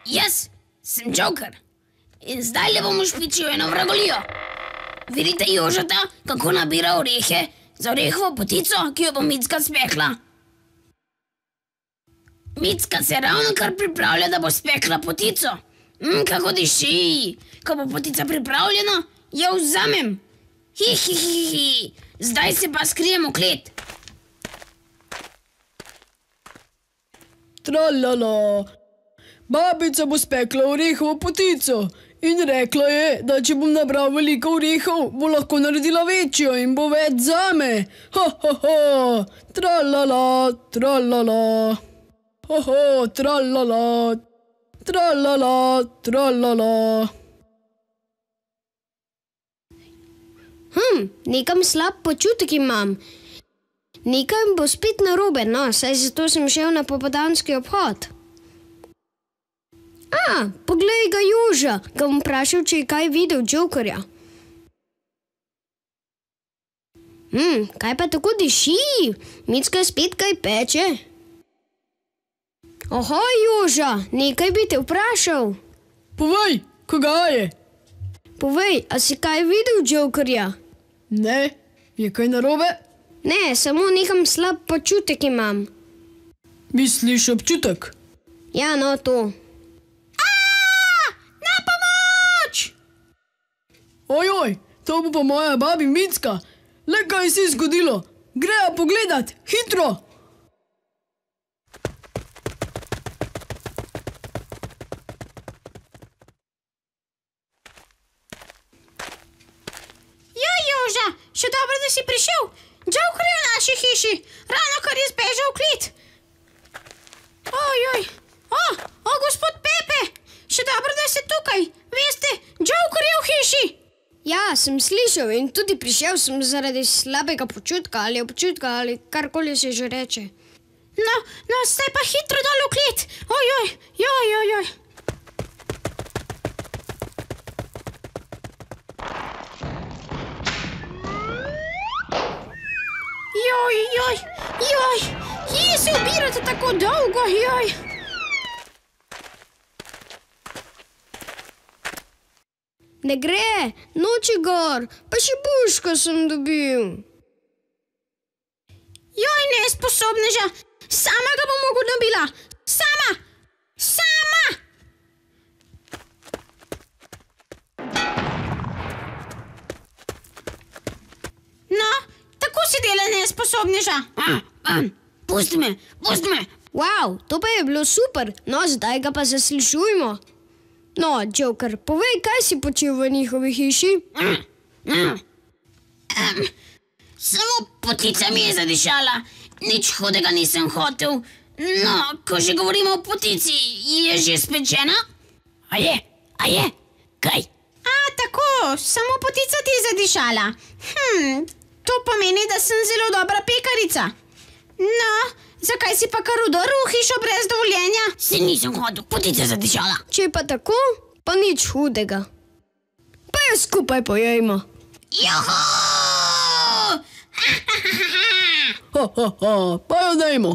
Jaz sem Joker in zdaj le bomo špičili eno vragolijo. Vidite Jožeta, kako nabira orehe za orehovo potico, ki jo bo Micka spekla? Micka se ravnokar pripravlja, da bo spekla potico. Kako diši. Ko bo potica pripravljena, jo vzamem. Hi. Zdaj se pa skrijem v klet. Tralala. Babica bo spekla orehovo potico in rekla je, da če bom nabral veliko orehov, bo lahko naredila večjo in bo več zame. Tralala. Tralala. Nekam slab počutek imam. Nekaj bo spet narobe, no, saj zato sem šel na popoldanski obhod. Poglej ga Joža, ga bom vprašal, če je kaj videl Jokerja. Kaj pa tako diši? Micka spet kaj peče? Ohoj, Joža, nekaj bi te vprašal. Povej, koga je? Povej, a si kaj videl Jokerja? Ne, je kaj narobe? Ne, samo nekam slab počutek imam. Misliš občutek? Ja, no, to. Na pomoč! Ojoj, to bo pa moja babi Micka. Le kaj si zgodilo? Greja pogledat, hitro! Joža, še dobro, da si prišel. Joker je v naši hiši, ravnokar je zbežal v klet. Gospod Pepe, še dobro, da si tukaj. Veste, Joker je v hiši. Ja, sem slišal in tudi prišel sem zaradi slabega počutka ali občutka ali karkoli se že reče. No, zdaj pa hitro dol v klet. Kje se ubirate tako dolgo, Ne gre, noči gor, pa še buško sem dobil. Nesposobneža, sama ga bom mogel nabila. Sama! No, tako si dela nesposobneža. Pusti me. Wow, to pa je bilo super, no zdaj ga pa zaslišujmo. No, Joker, povej, kaj si počel v njihovi hiši? Samo potica mi je zadišala, nič hudega nisem hotel. No, ko že govorimo o potici, je že spečena? A je? Kaj? Tako, samo potica ti je zadišala. To pomeni, da sem zelo dobra pekarica. No, zakaj si pa kar vdrl v hišo brez dovoljenja? Se nisem hotel, potica je zadišala. Če pa tako, pa nič hudega. Pa jo skupaj pojejmo. Juhu! Pa jo dajmo.